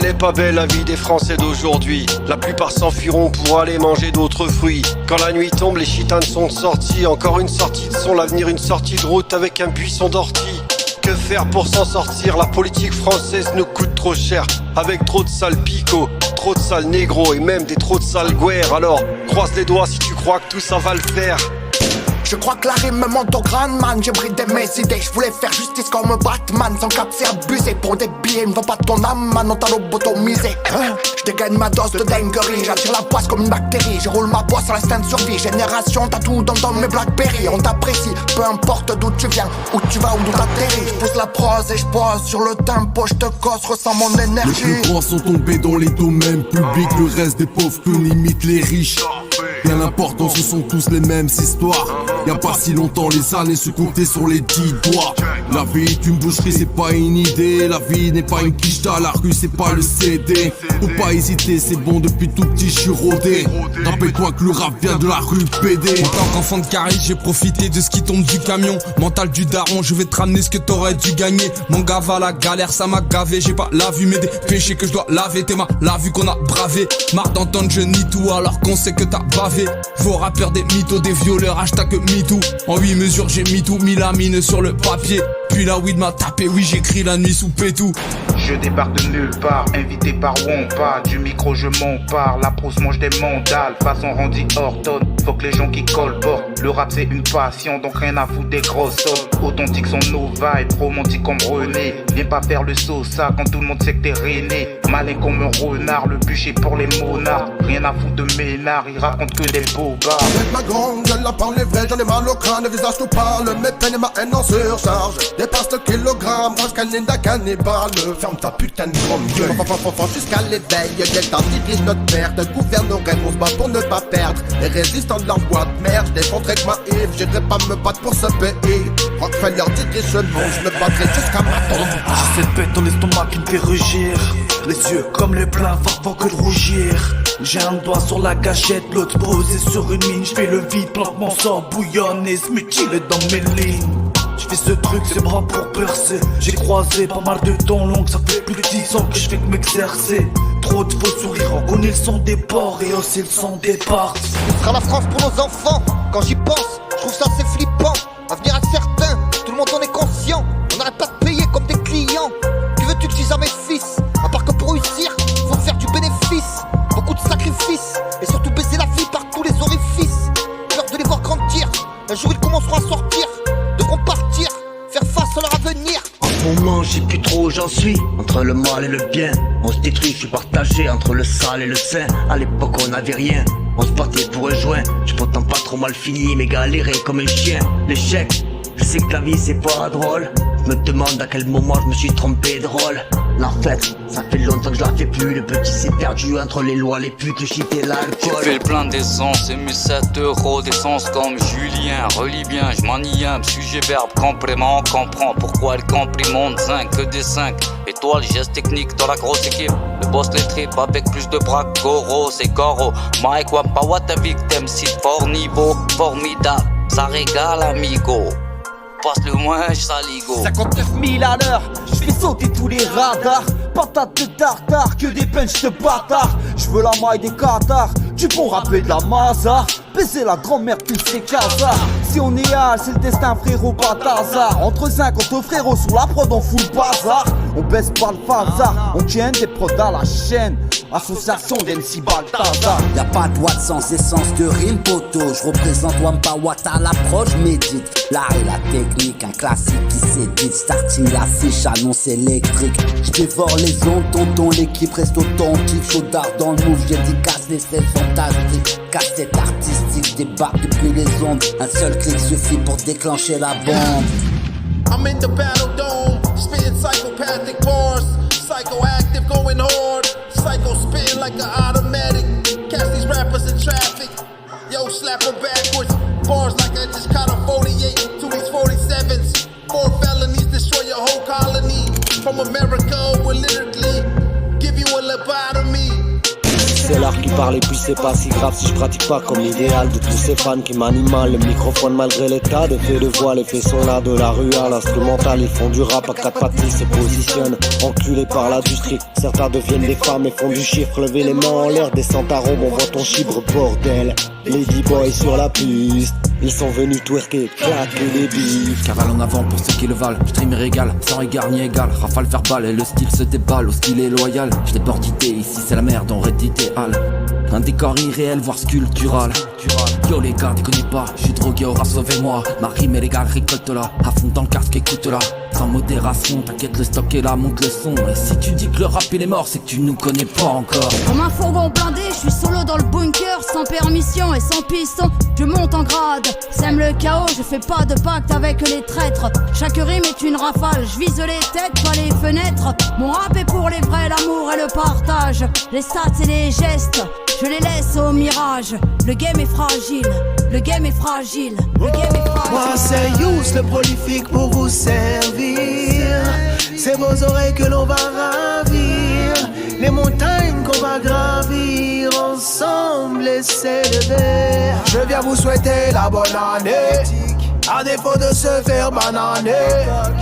Elle est pas belle la vie des Français d'aujourd'hui. La plupart s'enfuiront pour aller manger d'autres fruits. Quand la nuit tombe, les chitanes sont sortis. Encore une sortie de son, l'avenir une sortie de route avec un buisson d'ortie. Que faire pour s'en sortir? La politique française nous coûte trop cher. Avec trop de sales picots, trop de sales négros et même des trop de sales guerres. Alors croise les doigts si tu crois que tout ça va le faire. Je crois que la rime me monte au grand man. J'ai bridé mes idées, je voulais faire justice comme Batman. Sans cap c'est abusé, pour des billets ne vends pas ton âme, man, on t'a lobotomisé. Je dégaine ma dose de dinguerie, j'attire la poisse comme une bactérie. Je roule ma boisse à l'instinct de survie. Génération, t'as tout dans mes Blackberry. On t'apprécie, peu importe d'où tu viens, où tu vas ou d'où t'atterris. Je pousse la prose et je pose sur le tempo, je te cosse, ressens mon énergie. Les plus grands sont tombés dans les domaines publics, le reste des pauvres que n'imitent les riches. Bien l'important, ce sont tous les mêmes histoires. Y'a pas si longtemps, les années se comptaient sur les 10 doigts. La vie est une boucherie, c'est pas une idée. La vie n'est pas une quicheta, la rue c'est pas le CD. Faut pas hésiter, c'est bon, depuis tout petit je suis rodé. Rappelle-toi que le rap vient de la rue PD. En tant qu'enfant de Caris, j'ai profité de ce qui tombe du camion. Mental du daron, je vais te ramener ce que t'aurais dû gagner. Mon gars va la galère, ça m'a gavé. J'ai pas la vue, mais des péchés que je dois laver. T'es la vue qu'on a bravé. Marre d'entendre je nie tout alors qu'on sait que t'as bavé. Vos rappeurs des mythos, des violeurs, hashtag MeToo. En 8 mesures j'ai mis tout, mis la mine sur le papier. Puis la weed m'a tapé, oui j'écris la nuit sous pétou. Je débarque de nulle part, invité par Wompa. Du micro je m'empare, la prose mange des mandales. Façon Randy Orton, faut que les gens qui colportent. Le rap c'est une passion, donc rien à foutre des grosses sommes. Authentiques sont nos vibes, romantiques comme René. Viens pas faire le ça quand tout le monde sait que t'es René. Malin comme un renard, le bûcher pour les monards. Rien à foutre de ménard, ils racontent que des bobards. Avec ma grande gueule, la parole est vraie, j'en ai mal au crâne, le visage tout parle. Mes peines et ma haine en surcharge. Dépasse le kilogramme, rage canine cannibale. Ferme ta putain de grande gueule. Jusqu'à l'éveil, y'a t'antivise notre perte. Gouverne nos rêves, on se bat pour ne pas perdre. Les résistants de leur boîte merde, je défendrai que ma Yves. J'irai pas me battre pour ce pays. Rockefeller dit ce nom, je me battrai jusqu'à ma tombe. J'ai cette bête dans l'estomac qui me fait rugir. Les yeux comme les pleins avant que de rougir. J'ai un doigt sur la gâchette, l'autre posé sur une mine. J'fais le vide, plante mon sang bouillonne et se mutile dans mes lignes. J'fais ce truc, c'est bras pour percer. J'ai croisé pas mal de temps longs, ça fait plus de 10 ans que je fais que m'exercer. Trop de faux sourires, on connaît le son des porcs et aussi le son des parts. Ce sera la France pour nos enfants. Quand j'y pense, je trouve ça assez flippant. Avenir incertain, tout le monde en est conscient. On n'arrête pas de payer comme des clients. Que veux-tu que je dise à mes fils? À part que pour réussir, faut faire du bénéfice. Beaucoup de sacrifices, et surtout baiser la vie par tous les orifices. Peur de les voir grandir, un jour ils commenceront à sortir. Devront partir, faire face à leur avenir. En ce moment, je sais plus trop où j'en suis. Entre le mal et le bien, on se détruit, je suis partagé entre le sale et le sain. À l'époque, on n'avait rien, on se battait pour un joint. J'ai pourtant pas trop mal fini, mais galéré comme un chien. L'échec, je sais que la vie c'est pas drôle. Je me demande à quel moment je me suis trompé de rôle. La fête, ça fait longtemps que je la fais plus. Le petit s'est perdu entre les lois, les putes, le shit et l'alcool. J'ai fait le plein d'essence et mis 7 € d'essence comme Julien. Relis bien, je m'ennuie un sujet, verbe, complément. Comprends pourquoi le complimente 5 que des 5. Étoile, geste technique dans la grosse équipe. Le boss les trip avec plus de bras que Goro, c'est Goro. Mike Wampa, what a victim, site fort niveau, formidable. Ça régale, amigo. Passe le moins, saligo. 59 000 à l'heure, je fais sauter tous les radars. Patate de tartare, que des punchs de bâtard. Je veux la maille des cathares, du bon râpé de la maza. Baiser la grand-mère tous ces casards. Si on est hal, c'est le destin frérot, pas d'hasard. Entre 50 frérots sous la prod on fout le bazar. On baisse pas le phasard, on tient des prods à la chaîne. Association d'MC Balthazar. Y'a pas de watt sans essence de rime poteau. Je représente Wampa Watt à l'approche, médite. L'art et la technique, un classique qui s'édite. Starting la fiche, annonce électrique. Je dévore les ondes, tonton, l'équipe reste authentique. Chaudard dans le move, j'ai dit casse les scènes fantastiques. Casse-tête artistique, débarque depuis les ondes. Un seul clic suffit pour déclencher la bombe. I'm in the battle dome, spitting psychopathic bars. Psychoactive, going hard. Psycho spitting like an automatic. Catch these rappers in traffic. Yo, slap them backwards. Bars like I just caught a 48 to these 47s. 4 felonies, destroy your whole colony. From America, we're literally give you a lobotomy. C'est l'art qui parle et puis c'est pas si grave si je pratique pas comme l'idéal de tous ces fans qui m'animent mal. Le microphone malgré l'état d'effet de voix, les faits sont là de la rue à l'instrumental. Ils font du rap à quatre pattes, ils se positionnent enculés par l'industrie. Certains deviennent des femmes et font du chiffre. Levez les mains en l'air, descente à Rome, on voit ton chibre bordel. Lady boy sur la piste, ils sont venus twerker, claquer les bifs. Cavale en avant pour ceux qui le valent, je trie mes régales, sans égard ni égal. Rafale verbal et le style se déballe, au style est loyal. Je déborde d'idées, ici c'est la merde, on reste idéal. Un décor irréel, voire sculptural. Yo les gars, déconnez pas, je suis drogué, aura sauvez-moi. Ma rime est légale, récolte-la, à fond dans le casque, écoute-la. Sans modération, t'inquiète, le stock est là, monte le son. Et si tu dis que le rap il est mort, c'est que tu nous connais pas encore. Comme un fourgon blindé, je suis solo dans le bunker, sans permission et sans piston. Je monte en grade, sème le chaos, je fais pas de pacte avec les traîtres. Chaque rime est une rafale, je vise les têtes, pas les fenêtres. Mon rap est pour les vrais, l'amour et le partage. Les stats et les gestes, je les laisse au mirage. Le game est fragile, le game est fragile, le game est fragile. Moi c'est Yous le prolifique pour vous servir. C'est vos oreilles que l'on va ravir. Les montagnes qu'on va gravir ensemble et s'élever. Je viens vous souhaiter la bonne année, à défaut de se faire bananer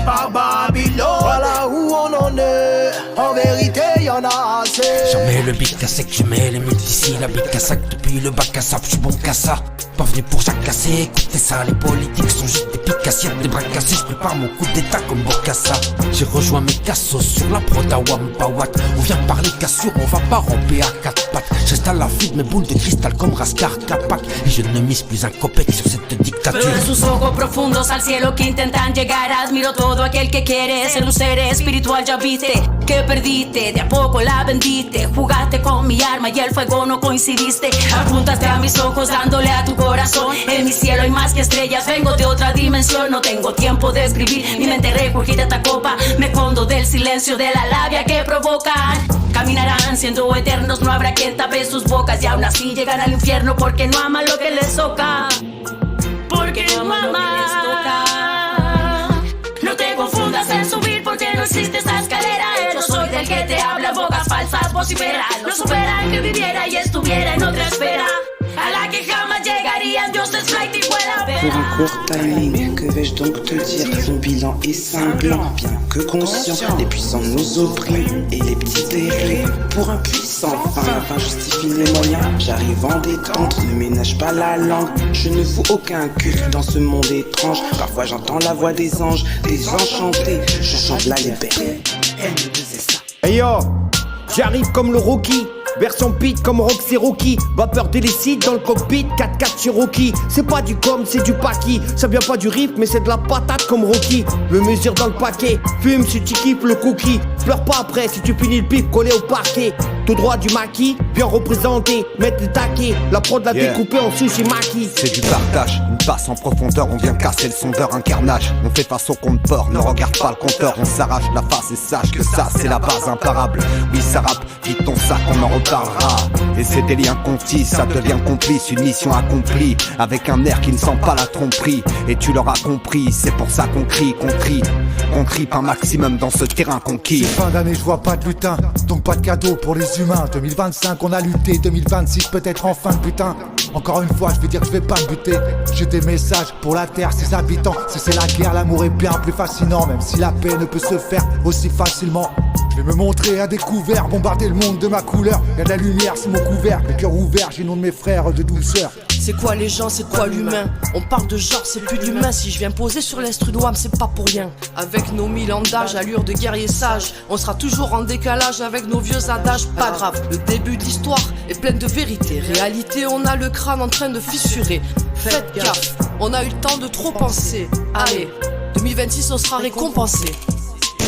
par Babylone. Voilà où on en est, en vérité y'en a assez. J'en mets le beat à sec, je mets les multisyllabiques à sac. Depuis le bac à sable, je suis bon qu'à ça. Pas venu pour jacasser, écoutez ça, les politiques sont juste des pics assiettes, des bras cassés, je prépare mon coup d'état comme Bokassa. J'ai rejoint mes cassos sur la prod à Wampawat. On vient parler cassure, on va pas ramper à quatre pattes. J'installe la fille de mes boules de cristal comme Raskar Kapak. Et je ne mise plus un copec sur cette dictature. Pero en sus ojos profundos al cielo que intentan llegar, admiro todo aquel que quiere ser un ser espiritual. Ya viste que perdiste, de a poco la vendiste. Jugaste con mi arma y el fuego no coincidiste. Apuntaste a mis ojos dándole a tu corazón. En mi cielo hay más que estrellas, vengo de otra dimensión. No tengo tiempo de escribir, mi mente recogida esta copa. Me escondo del silencio de la labia que provocan. Caminarán siendo eternos, no habrá quien tape sus bocas. Y aún así llegan al infierno porque no aman lo que les toca. Porque no aman. No te confundas en subir porque no existe esa escalera. Yo soy del que te habla, bocas falsas, vocifera. No superan que viviera y estuviera en otra esfera, a la que jamás llegarían dioses flight y fuera. Pour un court timing, que vais-je donc te dire? Son bilan est cinglant, bien que conscient. Les puissants nous oppriment et les petits dérivent. Pour un puissant fin justifie les moyens. J'arrive en détente, ne ménage pas la langue. Je ne vaux aucun culte dans ce monde étrange. Parfois j'entends la voix des anges, des enchantés. Je chante la libère. Elle me disait ça. Hey yo, j'arrive comme le Rocky. Version pit comme Roxy Rocky. Vapeur d'hélicide dans le cockpit, 4x4 Cherokee. C'est pas du com, c'est du paki. Ça vient pas du riff, mais c'est de la patate comme Rocky. Me mesure dans le paquet, fume si tu kiffes le cookie. Pleure pas après si tu finis le pif collé au parquet. Tout droit du maquis, bien représenté, mettre le taquet. La prod l'a découpé en sushi maki. C'est du partage, une passe en profondeur. On vient casser le sondeur, un carnage. On fait face au compte port, ne regarde pas le compteur. On s'arrache la face et sache que ça c'est la base imparable. Oui ça rappe, vite ton sac, on en reparlera. Et c'est des liens contis, ça devient complice. Une mission accomplie, avec un air qui ne sent pas la tromperie. Et tu l'auras compris, c'est pour ça qu'on crie, qu'on trie. On tripe un maximum dans ce terrain conquis. C'est fin d'année, je vois pas de lutin, donc pas de cadeau pour les humains. 2025 on a lutté, 2026 peut-être enfin de putain. Encore une fois je vais dire que je vais pas me buter. J'ai des messages pour la terre, ses habitants. Si c'est la guerre, l'amour est bien plus fascinant. Même si la paix ne peut se faire aussi facilement. Je vais me montrer à découvert, bombarder le monde de ma couleur. Y'a de la lumière sous mon couvert, le cœur ouvert, j'ai nom de mes frères de douceur. C'est quoi les gens, c'est quoi l'humain? On parle de genre, c'est plus d'humain. Si je viens poser sur l'Estru d'Ouam, c'est pas pour rien. Avec nos 1000 ans d'âge, allure de guerrier sage, on sera toujours en décalage avec nos vieux adages. Pas grave, le début de l'histoire est plein de vérité. Réalité, on a le crâne en train de fissurer. Faites gaffe, on a eu le temps de trop penser. Allez, 2026 on sera récompensé.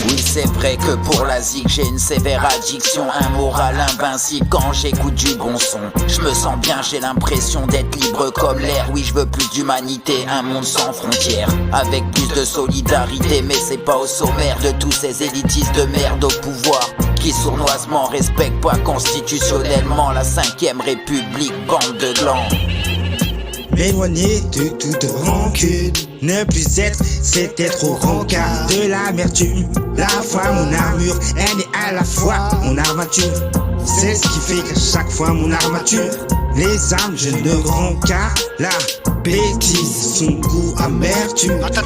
Oui c'est vrai que pour la zik j'ai une sévère addiction, un moral invincible quand j'écoute du bon son. Je me sens bien, j'ai l'impression d'être libre comme l'air. Oui je veux plus d'humanité, un monde sans frontières, avec plus de solidarité. Mais c'est pas au sommaire de tous ces élitistes de merde au pouvoir, qui sournoisement respectent pas constitutionnellement la 5ème République, bande de glands. Éloigné de toute rancune. Ne plus être, c'est être au rencard de l'amertume. La foi, mon armure, elle est à la fois mon armature. C'est ce qui fait qu'à chaque fois mon armature, les armes, je ne rends qu'à la bêtise, son goût amertume. Attends,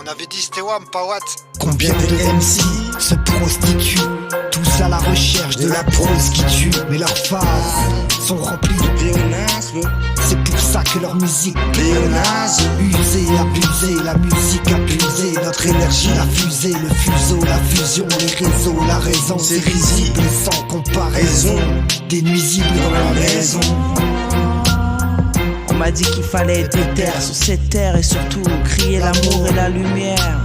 on avait dit c'était WAM, pas Watt. Combien de MC se prostituent, tous à la recherche de la prose qui tue. Mais leurs phases sont remplies de pléonasme. C'est pour ça que leur musique pléonasme. Usée, abusée, la musique abusée. Notre énergie, la fusée, le fuseau, la fusion, les réseaux, la raison. C'est risible et sans comparaison. Des nuisibles dans la maison. On m'a dit qu'il fallait être terre sur cette terre et surtout crier l'amour et la lumière.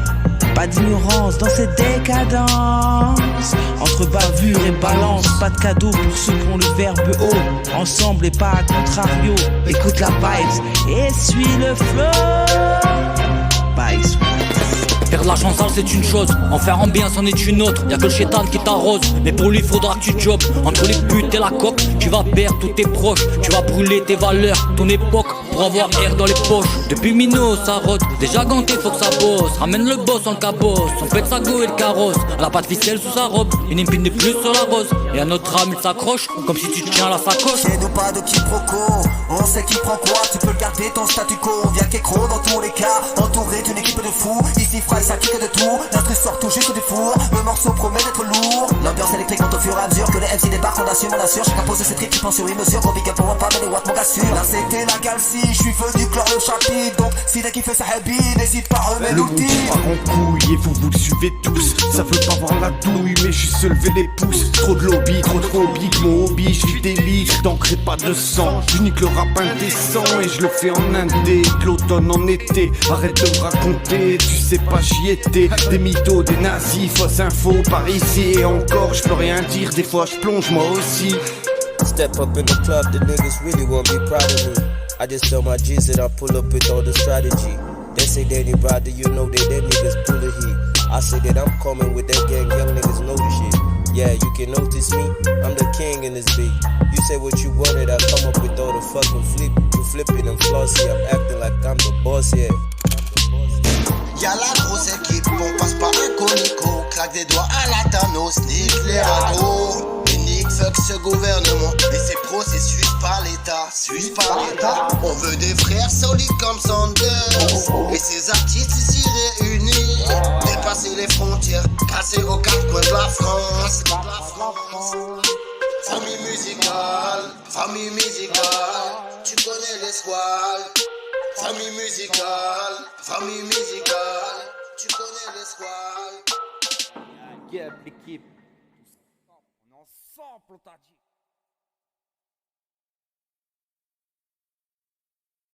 Pas d'ignorance dans cette décadence. Entre bavure et balance, pas de cadeau pour ceux qui ont le verbe haut. Ensemble et pas à contrario. Écoute la vibes et suis le flow. Bye. Faire de l'argent sale c'est une chose, en faire un bien c'en est une autre. Y'a que le chétan qui t'arrose, mais pour lui faudra que tu jobs. Entre les putes et la coque, tu vas perdre tous tes proches. Tu vas brûler tes valeurs, ton époque, pour avoir air dans les poches. Depuis Mino ça rôde, déjà ganté faut que ça bosse. Ramène le boss en cabosse, on pète sa go et le carrosse. Elle a pas de ficelle sous sa robe, une épine de plus sur la rose. Et à notre âme il s'accroche, comme si tu tiens la sacoche. Chez nous pas de quiproquo, on sait qui prend quoi. Tu peux le garder ton statu quo, on vient qu'écro dans tous les cas. Entouré d'une équipe de fous, ici fry ça kick de tout. L'instru sort tout juste du four, le morceau promet d'être lourd. L'ambiance électrique monte au fur et à mesure que les MC débarquent, on assure. Chacun pose ses tripes, tu penses sur une mesure. Gros big up pour un pas, mais les watts mon gars sûr. Là c'était la calcie, je suis venu clore le chapitre. Donc si t'as kiffé ça happy, n'hésite pas à remettre l'outil. Le part en couille et vous le suivez tous. Ça veut pas voir la douille, mais juste se lever les pouces. Trop de lobby, trop de phobie, mon hobby, je vis des livres, d'encre et pas de sang. Je nique le rap indécent et je le fais en indé. De l'automne en été, arrête de me raconter, tu sais pas j'y étais. Des mythos, des nazis, fausses infos par ici. Et encore, je peux rien dire, des fois je plonge moi aussi. Step up in the club, the niggas really won't be proud of me. I just tell my G's that I pull up with all the strategy. They say they ain't brother, you know that them niggas pull the heat. I say that I'm coming with that gang, young niggas know the shit. Yeah, you can notice me, I'm the king in this beat. You say what you wanted, I come up with all the fucking flip. You flipping and flossy, I'm acting like I'm the boss, yeah. Y'a la grosse équipe, on passe par un conico. Claque des doigts à la Thanos, nique les ragots. Et nique fuck ce gouvernement et ses processus par l'État, suivis par l'État. On veut des frères solides comme Sanders et ces artistes ici réunis. Dépasser les frontières, casser aux quatre coins de la France. Famille musicale, tu connais les squales. Famille musicale, tu connais les squales. L'équipe. On est ensemble, on t'a dit.